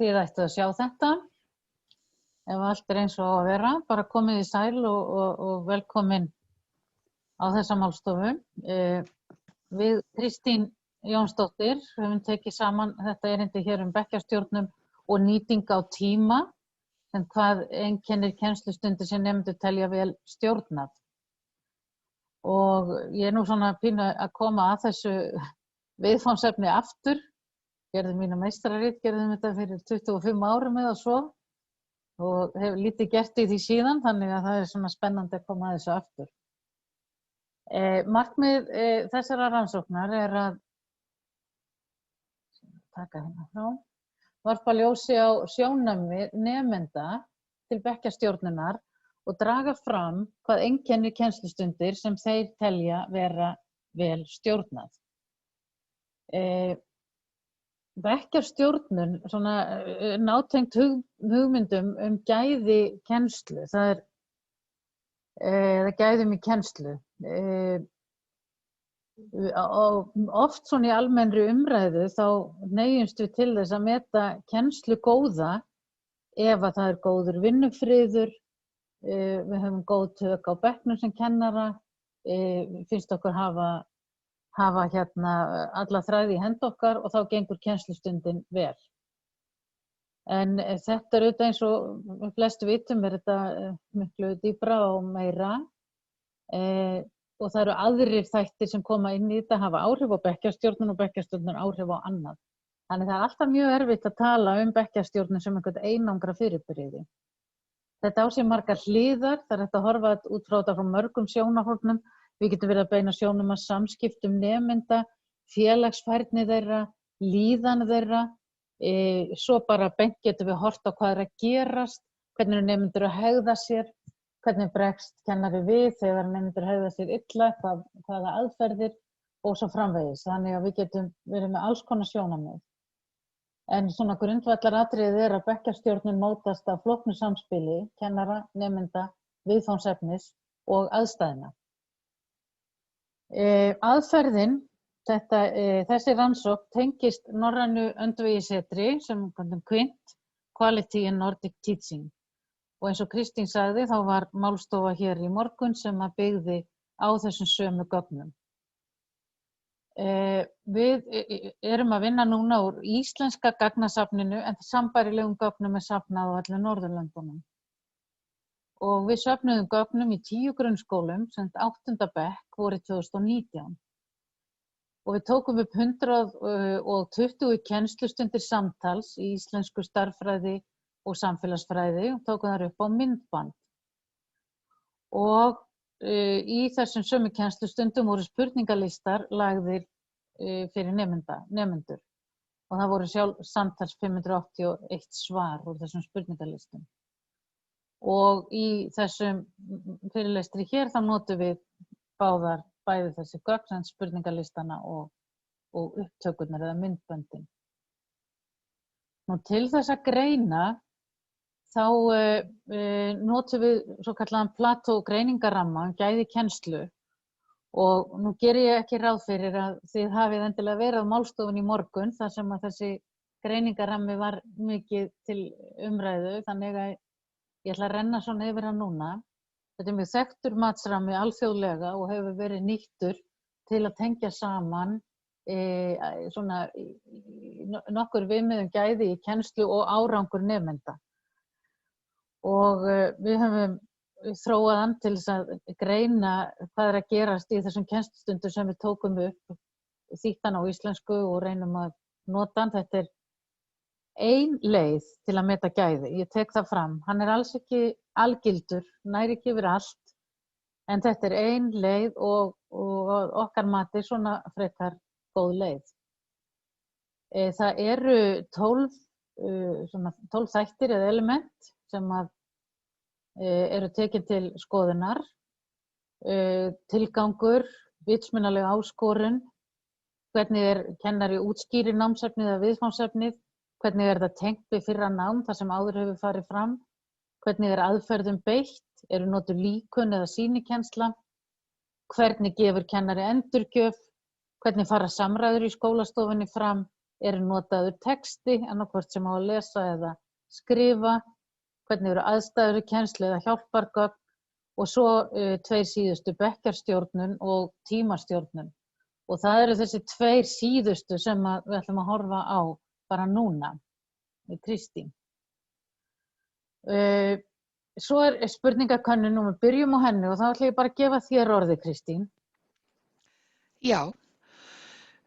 þið ættu að sjá þetta. Ef allt eins og á að vera, bara komið í sæl og velkomin á þessa málstofu. Við Kristín Jónsdóttir höfum tekið saman þetta erindi hér bekkjarstjórnum og nýting á tíma, sem hvað einkennir kennslustundir sem nemendur telja vel stjórnað. Og ég nú svona pínu að koma að þessu viðfangsefni aftur. Gerði mína meistararitgerð þetta fyrir 25 árum eða svo og hef lítið gert í því síðan, þannig að það svona spennandi að koma að þessu aftur. Markmið þessara rannsóknar að taka hérna frá, varpa ljósi á sjónarmið nemenda til bekkjarstjórnunar og draga fram hvað einkennir kennslustundir sem þeir telja vera vel stjórnað. Bekkjarstjórnun svona nátengt hugmyndum gæði kennslu, það gæðum í kennslu. Og oft svona í almennri umræðu þá neyjumst við til þess að meta kennslu góða ef að það góður vinnufriður, við höfum góð tök á bekknum sem kennara, finnst okkur hafa hérna alla þræði í hendi okkar og þá gengur kennslustundin vel. En þetta auðvitað eins og flestu vitum þetta miklu dýpra og meira. Og það aðrir þættir sem koma inn í þetta, hafa áhrif á bekkjarstjórnun og bekkjarstjórnun áhrif á annað. Þannig það alltaf mjög erfitt að tala bekkjarstjórnun sem einhvern einangra fyrirbrigði. Þetta á sér margar hliðar, það hægt að horfa út frá þetta frá mörgum sjónarhornum. Við getum verið að beina sjónum að samskiptum nemenda, félagsfærni þeirra, líðan þeirra. Svo bara beint getum við hort á hvað að gerast, hvernig nemendur að hegða sér, hvernig bregst kennari við þegar nemendur hegða sér illa, hvaða aðferðir og svo framvegis. Þannig að við getum verið með alls konar sjónarmið. En svona grundvallaratriðið að bekkjarstjórnun mótast af flóknu samspili kennara, nemenda, viðfangsefnis og aðstæðna. Aðferðin, þessi rannsókn tengist norrænu öndvegissetri sem KVINT, Quality in Nordic Teaching. Og eins og Kristín sagði, þá var málstofa hér í morgun sem að byggði á þessum sömu gögnum. Við erum að vinna núna úr íslenska gagnasafninu en sambærilegum gögnum safnað á öllum Norðurlöndunum. Og við söfnuðum gögnum í 10 grunnskólum sem 8. bekk vorið 2019. Og við tókum upp 120 kennslustundir samtals í íslensku stærðfræði og samfélagsfræði og tókum þar upp á myndband. Og í þessum sömu kennslustundum voru spurningalistar lagðir fyrir nemendur. Og það voru samtals 581 svar úr þessum spurningalistum. Og í þessum fyrirlestri hér þá notum við bæði þessi gögn, spurningalistana og upptökurnar eða myndböndin. Nú til þess að greina þá notum við svo kallaðan Plató greiningaramma gæði kennslu og nú geri ég ekki ráð fyrir að þið hafið endilega verið á málstofunni í morgun þar sem að þessi greiningarammi var mikið til umræðu, þannig að ég ætla að renna svona yfir hann núna. Þetta mjög þekktur matsrammi alþjóðlega og hefur verið nýttur til að tengja saman svona nokkur viðmiðum gæði í kennslu og árangur nemenda. Og við höfum þróað hann til þess að greina hvað að gerast í þessum kennslustundum sem við tókum upp, þýtt hann á íslensku og reynum að nota hann. Þetta ein leið til að meta gæði, ég tek það fram. Hann alls ekki algildur, nær ekki yfir allt, en þetta ein leið og okkar mati svona frekar góð leið. Það eru 12 þættir eða element sem eru tekin til skoðunar. Tilgangur, vitsmunaleg áskorun, hvernig kennari útskýrir námsefnið eða viðfangsefnið, hvernig það tengt við fyrra nám, það sem áður hefur farið fram, hvernig aðferðum beitt, eru notuð líkun eða sýnikennsla, hvernig gefur kennari endurgjöf, hvernig fara samræður í skólastofunni fram er notaður texti, annarkvort sem á að lesa eða skrifa, hvernig eru aðstæður í kennslu eða hjálpargögn og svo tveir síðustu bekkjarstjórnun og tímastjórnun. Og það eru þessi tveir síðustu sem við ætlum að horfa á bara núna, Kristín. Svo er spurningakönnun og við byrjum á henni og þá ætlum ég bara að gefa þér orðið, Kristín. Já,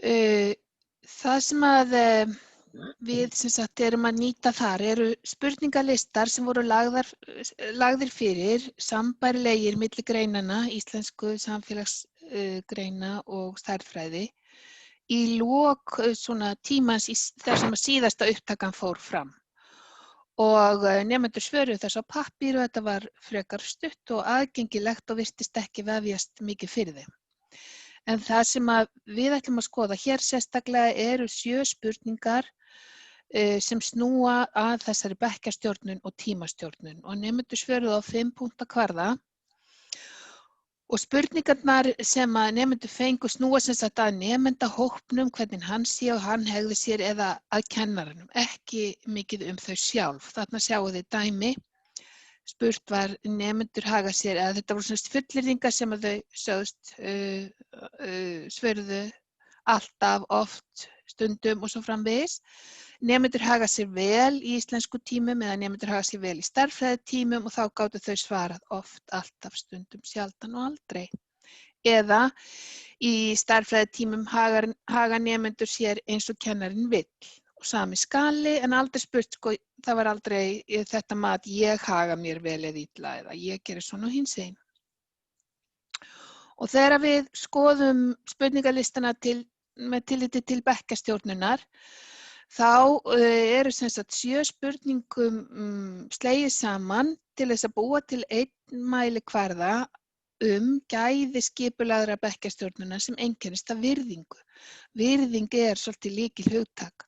það sem að við sem sagt erum að nýta þar eru spurningalistar sem voru lagðir fyrir sambærilegir milli greinanna, íslensku, samfélagsgreina og stærðfræði í lok svona tímans þar sem að síðasta upptakan fór fram. Og nemendur svöruðu þess á pappír og þetta var frekar stutt og aðgengilegt og virtist ekki vefjast mikið fyrir þeim. En það sem að við ætlum að skoða hér sérstaklega eru 7 spurningar sem snúa að þessari bekkjarstjórnun og tímastjórnun og nemendur svöruðu á 5 punkta kvarða og spurningarnar sem að nemendur fengu snúa sem sagt að nemendahópnum, hvernig hann sé og hann hegði sér eða að kennaranum, ekki mikið þau sjálf. Þarna sjáu þið dæmi. Spurt var nemendur haga sér, eða þetta voru svona fullyrðingar sem að þau sögðust svöruðu alltaf, oft, stundum og svo framvegis. Nemendur haga sér vel í íslensku tímum eða nemendur haga sér vel í stærðfræðitímum og þá gátu þau svarað oft, alltaf, stundum, sjaldan og aldrei. Eða í stærðfræðitímum haga nemendur sér eins og kennarinn vill. Og sami skali en aldrei spurt, sko, það var aldrei þetta mat ég haga mér vel eða illa eða ég gerir svona og hinsegin. Og þegar við skoðum spurningalistana með tilliti til bekkjarstjórnunar þá eru sem sagt 7 spurningum slegið saman til þess að búa til einn mælikvarða gæði skipulagðra bekkjarstjórnunar sem einkennist af virðingu. Virðing er svolítið lykilhugtak.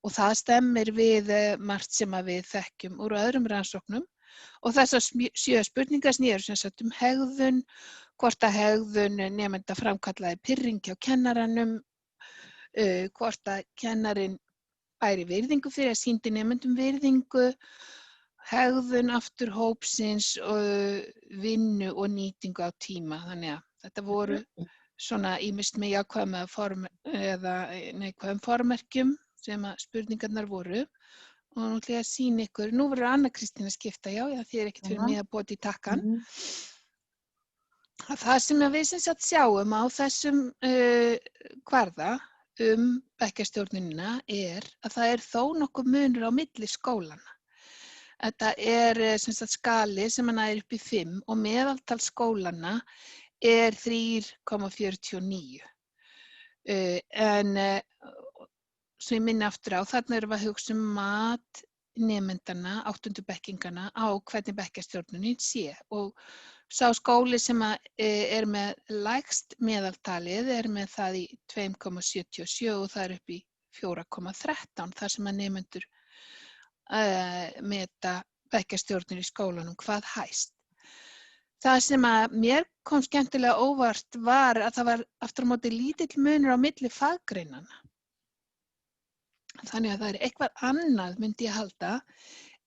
Og það stemmir við margt sem að við þekkjum úr öðrum rannsóknum og þessar 7 spurningar snéru sem sagt hegðun, hvort að hegðun nemenda framkallaði pirring hjá kennaranum, hvort að kennarinn bæri virðingu fyrir að sýndi nemendum virðingu, hegðun aftur hópsins og vinnu og nýtingu á tíma. Þannig að þetta voru svona ýmist með jákvæðum eða neikvæðum formerkjum sem að spurningarnar voru og nú ætla ég að sýna ykkur, nú verður Anna Kristín að skipta, já, þið er ekkert fyrir mig að bota í takkan. Það sem við sem sagt sjáum á þessum kvarða bekkjarstjórnunina er að það er þó nokkuð munur á milli skólanna. Þetta er sem sagt skali sem hann er upp í 5 og meðaltal skólanna er 3,49. En svo ég minni aftur á, þarna erum við að hugsa mat nemendanna, 8. bekkingana á hvernig bekkjarstjórnunin sé og sá skóli sem er með lægst meðaltalið er með það í 2,77 og það er upp í 4,13 þar sem að nemendur meta bekkjarstjórnun í skólanum hvað hæst. Það sem að mér kom skemmtilega óvart var að það var aftur á móti lítill munur á milli faggreinanna. Þannig að það er eitthvað annað, myndi ég halda,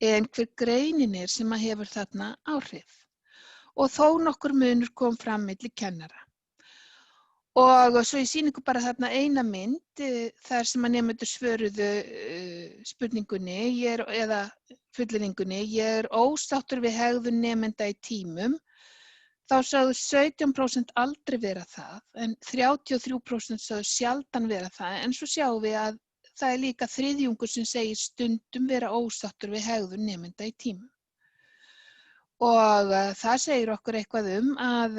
en hver greinin er sem að hefur þarna áhrif. Og þó nokkur munur kom fram milli kennara. Og svo ég sýni ykkur bara þarna eina mynd þar sem að nemendur svöruðu spurningunni eða fullyrðingunni, ég er ósáttur við hegðun nemenda í tímum. Þá sögðu 17% aldrei vera það, en 33% sögðu sjaldan vera það, en svo sjáum við að það er líka þriðjungur sem segir stundum vera ósáttur við hegðun nemenda í tímum. Og það segir okkur eitthvað að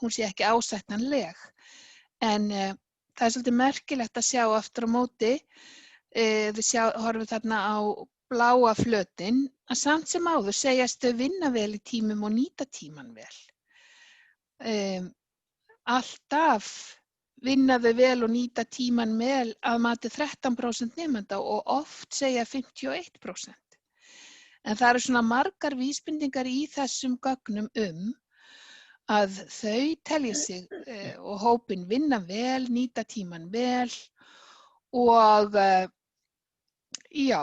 hún sé ekki ásættanleg. En það er svolítið merkilegt að sjá aftur á móti, við horfum þarna á bláa flötinn, að samt sem áður segjast þau vinna vel í tímum og nýta tíman vel. Alltaf vinna þau vel og nýta tíman vel að mati 13% nemenda og oft segja 51%. En það eru svona margar vísbendingar í þessum gögnum að þau telja sig og hópinn vinna vel, nýta tíman vel og já,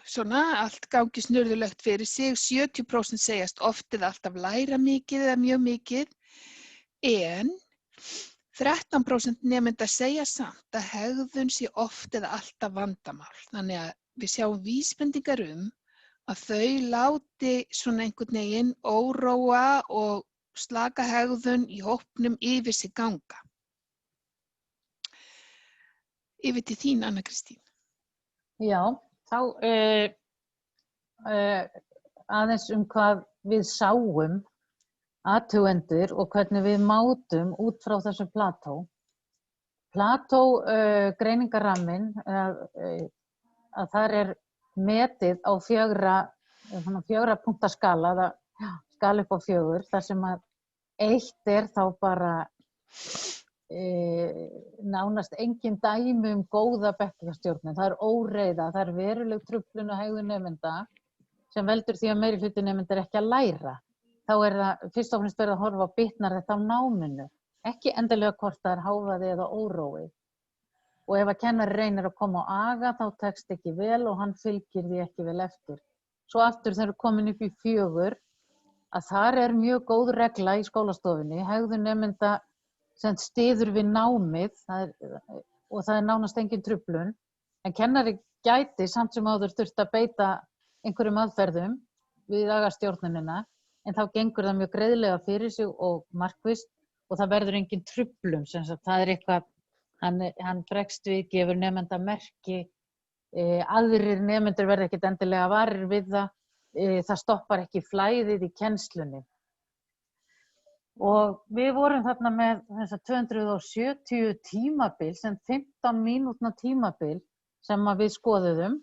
svona allt gangi snurðulegt fyrir sig. 70% segjast oft eða alltaf læra mikið eða mjög mikið, en 13% nemenda segja samt að hegðun sé oft eða alltaf vandamál. Þannig að við sjáum vísbendingar að þau láti svona einhvern veginn óróa og slaka hegðun í hópnum yfir sig ganga. Yfir til þín, Anna Kristín. Já, þá aðeins hvað við sáum athugendur og hvernig við mátum út frá þessu Plató. Plató greiningarramminn, að þar metið á 4 punkta skala, skala upp á 4, þar sem að 1 þá bara nánast engin dæmi góða bekkjarstjórnun. Það óreiða, það veruleg truflun og hegðun nemenda sem veldur því að meirihluti nemenda ekki að læra. Þá það fyrst og fremst verið að horfa á bitnar þetta á náminu, ekki endilega hvort það hávaði eða órói. Og ef að kennari reynir að koma á aga, þá tekst ekki vel og hann fylgir því ekki vel eftir. Svo aftur þegar komin upp í 4, að þar mjög góð regla í skólastofunni, hegðun nemenda sem styður við námið, og það nánast engin truflun, en kennari gæti samt sem áður þurft að beita einhverjum aðferðum við agastjórnunina, en þá gengur það mjög greiðlega fyrir sig og markvisst og það verður engin truflun, sem sagt, það eitthvað, hann bregst við, gefur nemenda merki, aðrir nemendur verða ekkert endilega varir við það stoppar ekki flæðið í kennslunni. Og við vorum þarna með þessa 270 tímabil, sem 15 mínútna tímabil sem við skoðuðum,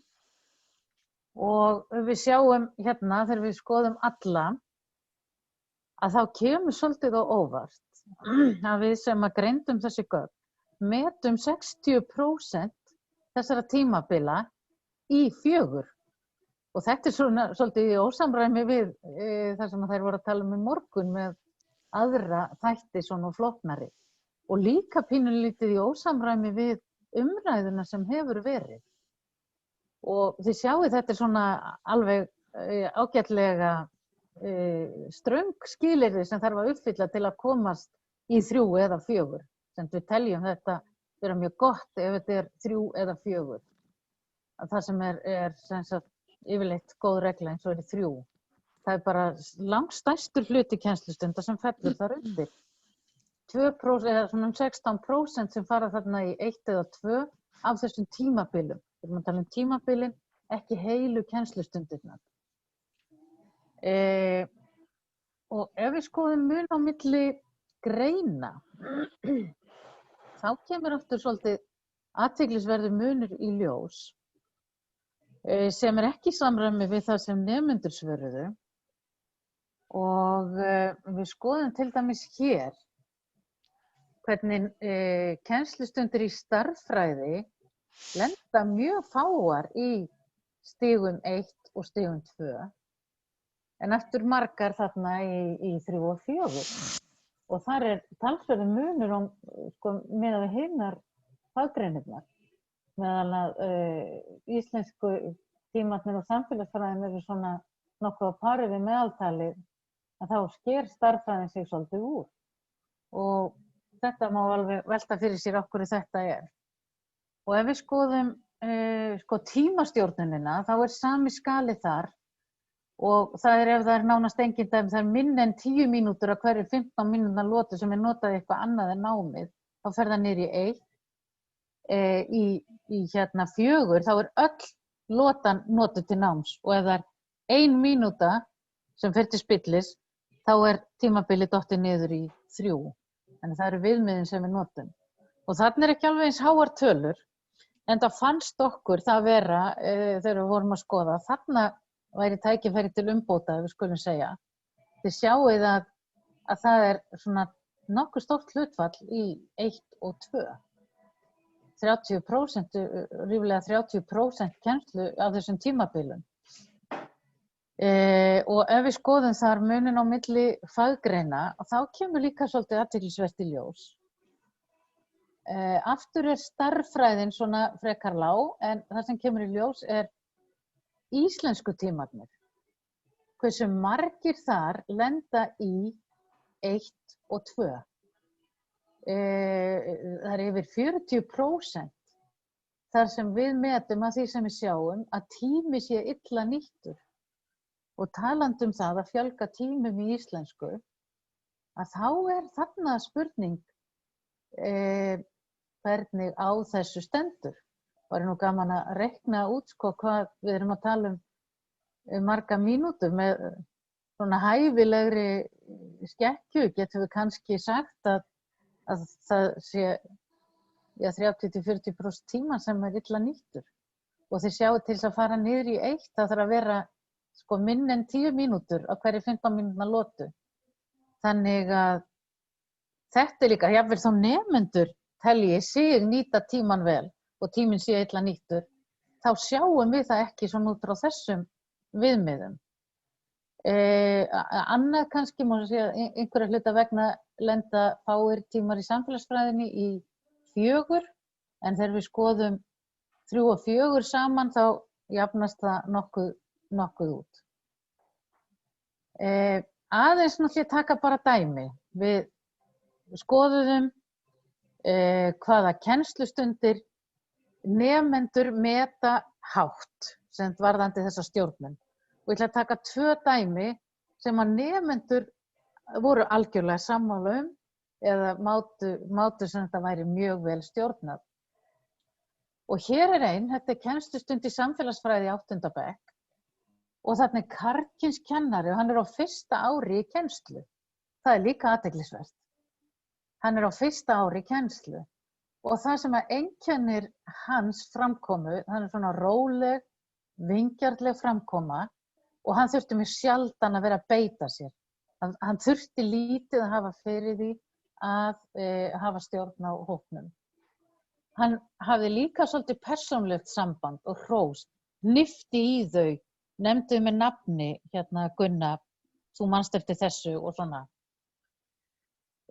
og við sjáum hérna þegar við skoðum alla að þá kemur svolítið á óvart að við sem að greindum þessi gögn metum 60% þessara tímabila í 4. Og þetta svona svolítið í ósamræmi við þar sem þær voru að tala í morgun með aðra þætti svona flóknari. Og líka pínulítið í ósamræmi við umræðuna sem hefur verið. Og þið sjáið þetta svona alveg ágætlega ströng skilyrði sem þarf að uppfylla til að komast í 3 eða 4. Sem við teljum þetta vera mjög gott ef þetta 3 eða 4. Að það sem sem sagt, yfirleitt góð regla eins og 3. Það bara langstærstur hluti kennslustunda sem fellur þar undir. 2% eða svona 16% sem fara þarna í 1 eða 2 af þessum tímabilum. Við erum að tala tímabilin, ekki heilu kennslustundirnar. Og ef við skoðum mun á milli greina, þá kemur aftur svolítið athyglisverður munur í ljós, sem ekki í samræmi við það sem nemendur svöruðu. Og við skoðum til dæmis hér hvernig kennslustundir í stærðfræði lenda mjög fáar í stigum 1 og stigum 2, en aftur margar þarna í 3 og 4. Og þar talsverður munur meðan við hinnar faggreinirnar. Meðan að íslensku tímarnir og samfélagsfræðin eru svona nokkuð á pari við meðaltalið, að þá sker stærðfræðin sig svolítið úr. Og þetta má alveg velta fyrir sér af hverju þetta Og ef við skoðum tímastjórnunina, þá sami skali þar, og það ef það nánast engin dæmi, það minna en 10 mínútur af hverju 15 mínútna lotu sem notað eitthvað annað en námið, þá fer það niður í 1. Í 4, þá öll lotan notuð til náms, og ef það 1 mínúta sem fer til spillis, þá tímabilið dottið niður í 3. Þannig það viðmiðin sem við notum. Og þarna ekki alveg eins háar tölur, en það fannst okkur það vera, þegar við vorum að skoða, þarna væri tækifæri til umbóta, við skulum segja. Þið sjáið að það svona nokkuð stórt hlutfall í 1 og 2. 30%, ríflega 30% kennslu af þessum tímabilum. Og ef við skoðum þar munin á milli faggreina, þá kemur líka svolítið athyglisvert í ljós. Aftur stærðfræðin svona frekar lág, en það sem kemur í ljós íslensku tímarnir. Hversu margir þar lenda í 1 og 2. Það yfir 40% þar sem við metum að því sem við sjáum að tími sé illa nýttur. Og talandi það að fjölga tímum í íslensku, að þá þarna spurning hvernig á þessu stendur. Það nú gaman að reikna út hvað við erum að tala marga mínútur með svona hæfilegri skekkju. Getum við kannski sagt að það sé 30–40% tíma sem illa nýttur. Og þið sjáu til þess að fara niður í 1, það þarf að vera minni en 10 mínútur á hverju 15 mínútna lotu. Þannig að þetta líka, jafnvel þá nemendur telji sig nýta tíman vel og tíminn sé illa nýttur, þá sjáum við það ekki svona út frá þessum viðmiðum. Annað kannski má segja einhverja hluta vegna lenda fáir tímar í samfélagsfræðinni í 4, en þegar við skoðum 3 og 4 saman þá jafnast það nokkuð út. Aðeins náttúrulega taka bara dæmi. Við skoðuðum hvaða kennslustundir nemendur meta hátt sem varðandi þessa stjórnun. Og ég ætla að taka 2 dæmi sem að nemendur voru algjörlega sammála eða mátu sem þetta væri mjög vel stjórnað. Og hér ein, þetta kennslustund í samfélagsfræði í 8. bekk og þarna karlkyns kennari og hann á 1. ári í kennslu. Það líka athyglisvert. Hann á 1. ári í kennslu og það sem að einkennir hans framkomu, hann svona róleg, vingjarnleg framkoma og hann þurfti mjög sjaldan að vera að beita sér. Hann þurfti lítið að hafa fyrir því að hafa stjórn á hópnum. Hann hafði líka svolítið persónulegt samband og hrós, hnippti í þau, nefndi með nafni, Gunnar, þú manst eftir þessu og svona.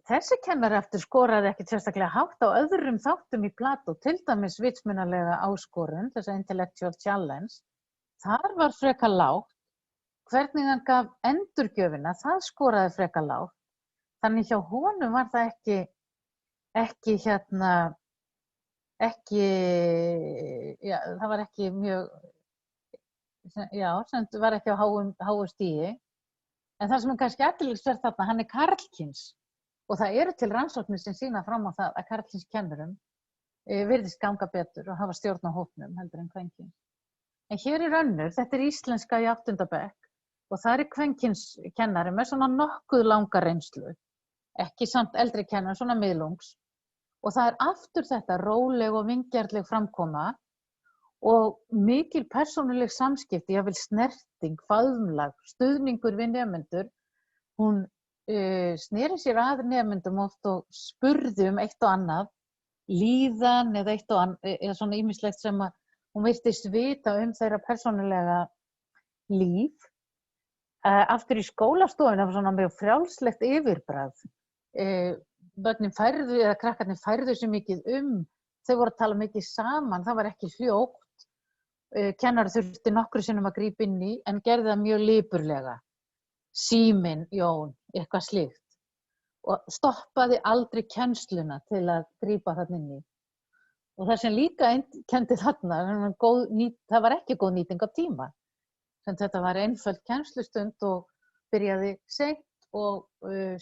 Þessi kennari aftur skoraði ekki sérstaklega hátt á öðrum þáttum í Plató, til dæmis vitsmunalega áskorun, þessa intellectual challenge. Þar var frekar lágt. Hvernig hann gaf endurgjöfina, það skoraði frekar lágt. Þannig hjá honum var það það var ekki mjög, það var ekki á háu stigi. En það sem kannski athyglisvert þarna, hann karlkyns. Og það eru til rannsóknir sem sýna fram á það að karlkyns kennurum virðist ganga betur og hafa stjórn á hópnum heldur en kvenkyns. En hér önnur, þetta íslenska í 8. bekk og það kvenkyns kennari með svona nokkuð langa reynslu, ekki samt eldri kennari, svona miðlungs. Og það aftur þetta róleg og vingjarnleg framkoma og mikil persónuleg samskipti, jafnvel snerting, faðmlag, stuðningur við nemendur. Hún sneri sér að nemendum oft og spurði eitt og annað, líðan eða eitt og annað, eða svona ýmislegt sem að hún virtist vita þeirra persónulega líf. Aftur í skólastofinu, það var svona mjög frjálslegt yfirbragð. Börnin færðu, eða krakkarnir færðu sér mikið þau voru að tala mikið saman, það var ekki hljótt. Kennari þurfti nokkru sinnum að grípa inn í, en gerði það mjög lipurlega. Síminn, Jón, eitthvað slíkt. Og stoppaði aldrei kennsluna til að grípa þarna inn í. Og það sem líka kenndi þarna, það var ekki góð nýting á tíma. Þetta var einföld kennslustund og byrjaði seint og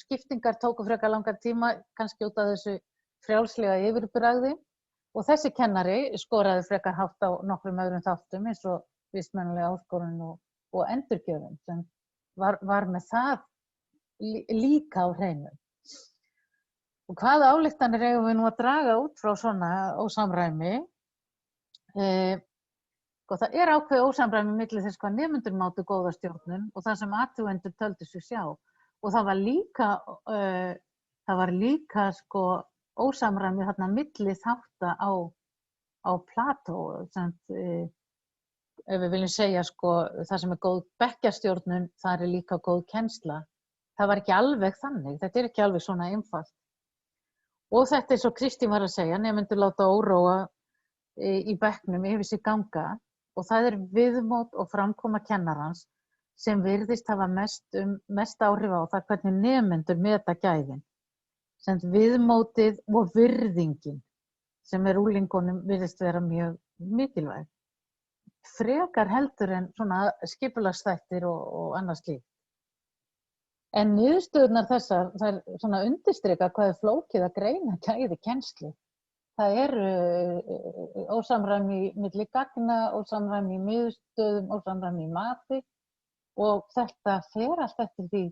skiptingar tóku frekar langan tíma, kannski út af þessu frjálslega yfirbragði. Og þessi kennari skoraði frekar hátt á nokkrum öðrum þáttum, eins og vistmennilega áskorun og endurgjöfun, sem var með það líka á hreinu. Og hvaða ályktanir eigum við nú að draga út frá svona ósamræmi? Það ákveðið ósamræmi milli þess hvað nemendur mátu góða stjórnun og það sem athugendur töldu sig sjá. Og það var líka ósamræmi þarna milli þátta á Plató. Ef við viljum segja það sem góð bekkjarstjórnun, það líka góð kennsla. Það var ekki alveg þannig, þetta ekki alveg svona einfalt. Og þetta eins og Kristín var að segja, nemendur láta óróa í bekknum yfir sig ganga og það viðmót og framkoma kennarans sem virðist hafa mest áhrif á það hvernig nemendur meta gæðin. Sem viðmótið og virðingin sem unglingunum virðist vera mjög mikilvæg. Frekar heldur en svona skipulagsþættir og annað slíkt. En niðurstöðurnar þessar, þær svona undirstrika hvað flókið að greina gæði kennslu. Það ósamræmi milli gagna, ósamræmi í niðurstöðum, ósamræmi í mati og þetta fer allt eftir því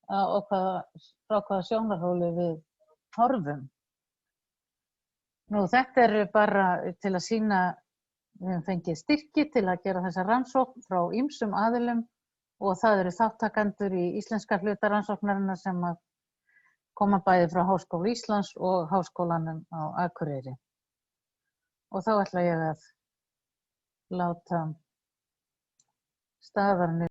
frá hvaða sjónarhóli við horfum. Nú, þetta bara til að sýna, við höfum fengið styrki til að gera þessa rannsókn frá ýmsum aðilum og það eru þáttakendur í íslenska hluta rannsóknarinnar sem að koma bæði frá Háskóla Íslands og Háskólanum á Akureyri. Og þá ætla ég að láta staðarinn